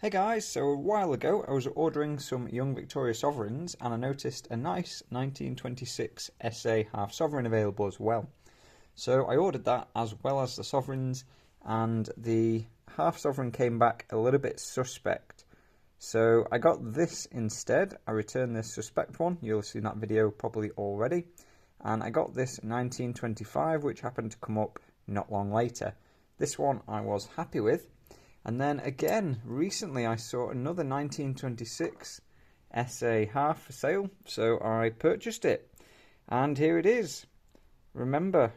Hey guys, so a while ago I was ordering some Young Victoria Sovereigns and I noticed a nice 1926 SA half sovereign available as well. So I ordered that as well as the sovereigns, and the half sovereign came back a little bit suspect. So I got this instead. I returned this suspect one. You'll have seen that video probably already. And I got this 1925, which happened to come up not long later. This one I was happy with. And then again, recently I saw another 1926 SA half for sale, so I purchased it. And here it is. Remember,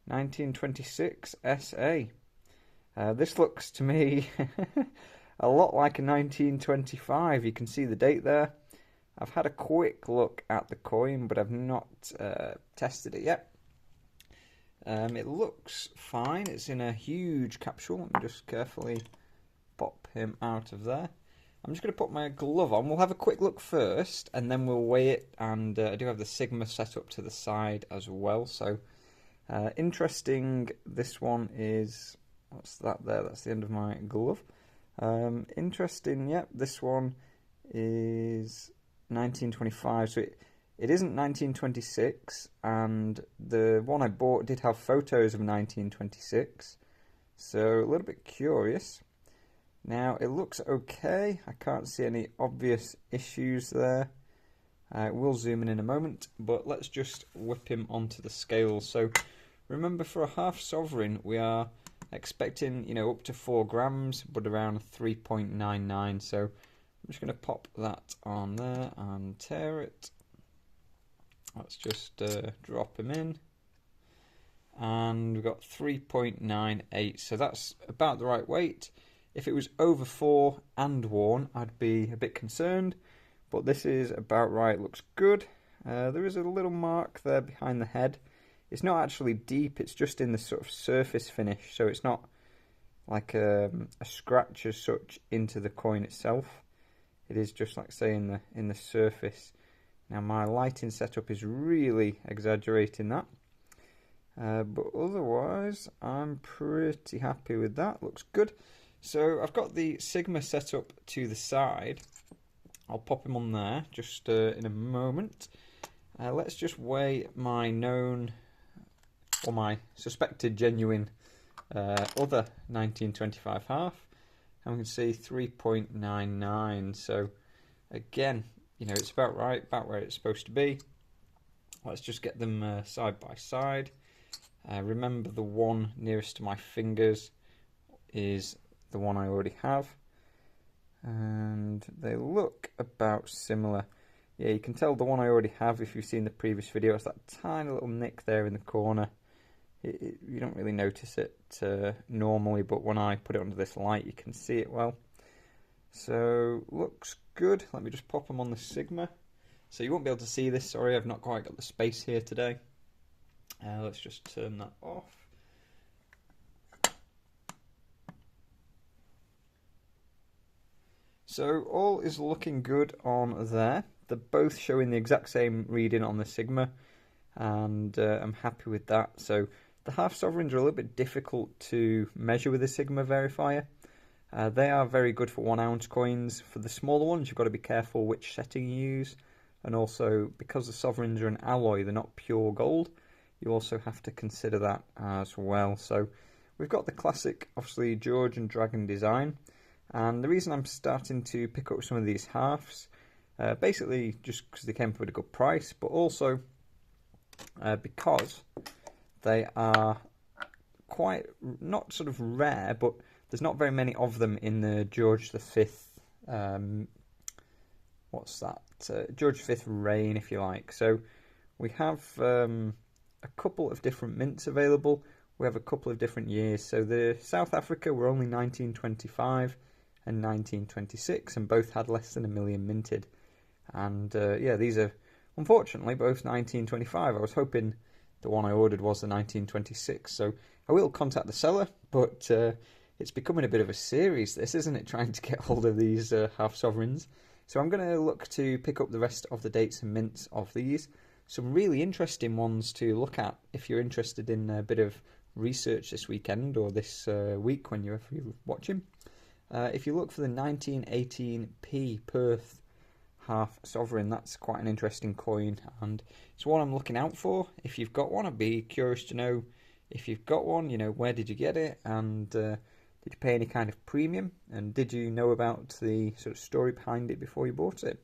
1926 SA. This looks to me a lot like a 1925. You can see the date there. I've had a quick look at the coin, but I've not tested it yet. It looks fine. It's in a huge capsule. Let me just carefully pop him out of there. I'm just going to put my glove on. We'll have a quick look first, and then we'll weigh it. And I do have the Sigma set up to the side as well. So interesting. This one is, what's that there? That's the end of my glove. Interesting. Yep, this one is 1925. So it isn't 1926, and the one I bought did have photos of 1926, so a little bit curious. Now, it looks okay. I can't see any obvious issues there. We'll zoom in a moment, but let's just whip him onto the scales. So, remember, for a half sovereign, we are expecting, up to 4 grams, but around 3.99. So, I'm just going to pop that on there and tear it. Let's just drop him in, and we've got 3.98, so that's about the right weight. If it was over 4 and worn, I'd be a bit concerned, but this is about right. Looks good. There is a little mark there behind the head. It's not actually deep, it's just in the sort of surface finish, so it's not like a scratch as such into the coin itself. It is just, like, say, in the surface. Now, my lighting setup is really exaggerating that. But otherwise, I'm pretty happy with that. Looks good. So, I've got the Sigma set up to the side. I'll pop him on there just in a moment. Let's just weigh my known, or my suspected genuine other 1925 half. And we can see 3.99. So, again, it's about right, about where it's supposed to be. Let's just get them side by side. Remember, the one nearest to my fingers is the one I already have. And they look about similar. Yeah, you can tell the one I already have, if you've seen the previous video, it's that tiny little nick there in the corner. You don't really notice it normally, but when I put it under this light, you can see it well. So, looks good. Let me just pop them on the Sigma. So you won't be able to see this, sorry, I've not quite got the space here today. Let's just turn that off. So all is looking good on there. They're both showing the exact same reading on the Sigma, and I'm happy with that. So the half sovereigns are a little bit difficult to measure with the Sigma verifier. They are very good for 1 ounce coins. For the smaller ones, you've got to be careful which setting you use. And also, because the sovereigns are an alloy, they're not pure gold, you also have to consider that as well. So, we've got the classic, obviously, George and Dragon design. And the reason I'm starting to pick up some of these halves, basically just because they came for a good price, but also because they are quite, not sort of rare, but there's not very many of them in the George V, George V reign, if you like. So we have a couple of different mints available. We have a couple of different years. So the South Africa were only 1925 and 1926, and both had less than 1 million minted. And yeah, these are unfortunately both 1925. I was hoping the one I ordered was the 1926. So I will contact the seller, but it's becoming a bit of a series, this, isn't it, trying to get hold of these half sovereigns. So I'm going to look to pick up the rest of the dates and mints of these. Some really interesting ones to look at if you're interested in a bit of research this weekend or this week when you're watching. If you look for the 1918p Perth half sovereign, that's quite an interesting coin, and it's one I'm looking out for. If you've got one, I'd be curious to know if you've got one, you know, where did you get it, and did you pay any kind of premium, and did you know about the sort of story behind it before you bought it?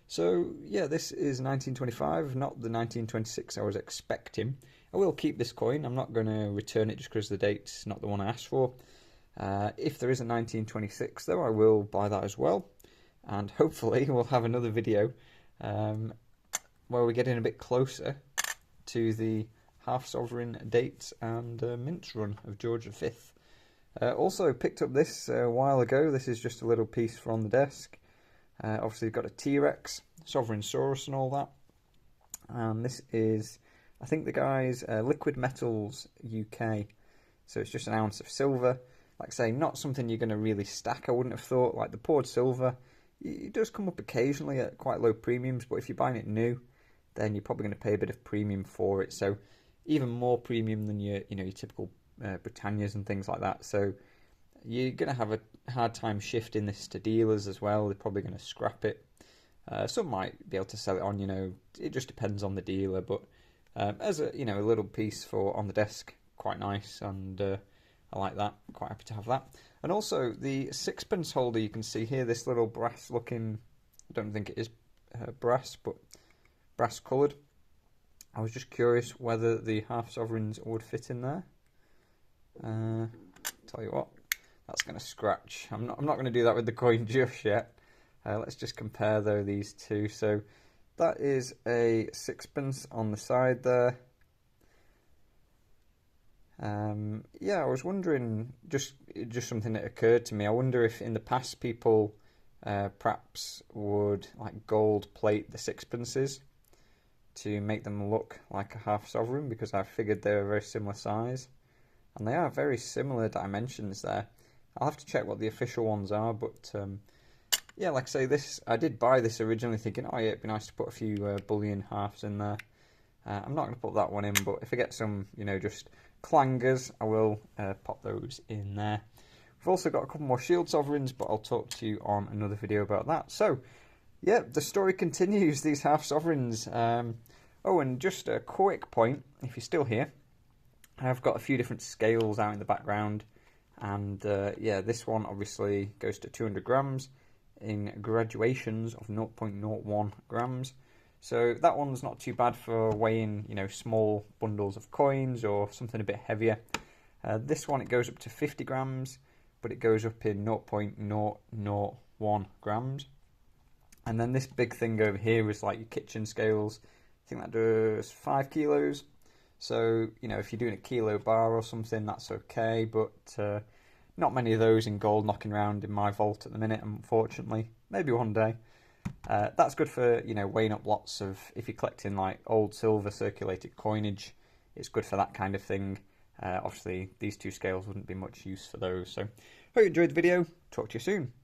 So yeah, this is 1925, not the 1926 I was expecting. I will keep this coin. I'm not going to return it just because the date's not the one I asked for. If there is a 1926 though, I will buy that as well. And hopefully we'll have another video where we get in a bit closer to the half sovereign dates and mints run of George V. Also picked up this a while ago. This is just a little piece from the desk. Obviously you've got a T-Rex, Sovereign Saurus and all that. And this is, I think the guy's Liquid Metals UK. So it's just an ounce of silver. Like I say, not something you're going to really stack, I wouldn't have thought. Like the poured silver, it does come up occasionally at quite low premiums, but if you're buying it new, then you're probably going to pay a bit of premium for it. So even more premium than your typical Britannias and things like that. So you're going to have a hard time shifting this to dealers as well. They're probably going to scrap it. Some might be able to sell it on, it just depends on the dealer. But as a a little piece for on the desk, quite nice, and I like that. Quite happy to have that. And also the sixpence holder, you can see here this little brass looking. I don't think it is brass, but brass coloured. I was just curious whether the half sovereigns would fit in there. Tell you what. That's going to scratch. I'm not going to do that with the coin just yet. Let's just compare though these two. So that is a sixpence on the side there. Yeah, I was wondering, just something that occurred to me. I wonder if in the past people perhaps would like gold plate the sixpences to make them look like a half sovereign, because I figured they were very similar size, and they are very similar dimensions there. I'll have to check what the official ones are, but yeah, like I say, I did buy this originally thinking, oh yeah, it'd be nice to put a few bullion halves in there. I'm not going to put that one in, but if I get some, just clangers, I will pop those in there. We've also got a couple more shield sovereigns, but I'll talk to you on another video about that. So, yeah, the story continues, these half sovereigns. Oh, and just a quick point, if you're still here, I've got a few different scales out in the background. And yeah, this one obviously goes to 200 grams in graduations of 0.01 grams. So that one's not too bad for weighing, small bundles of coins or something a bit heavier. This one, it goes up to 50 grams, but it goes up in 0.001 grams. And then this big thing over here is like your kitchen scales. I think that does 5 kilos. So, if you're doing a kilo bar or something, that's okay, but not many of those in gold knocking around in my vault at the minute, unfortunately. Maybe one day. That's good for, weighing up lots of, if you're collecting like old silver circulated coinage, it's good for that kind of thing. Obviously, these two scales wouldn't be much use for those. So, hope you enjoyed the video. Talk to you soon.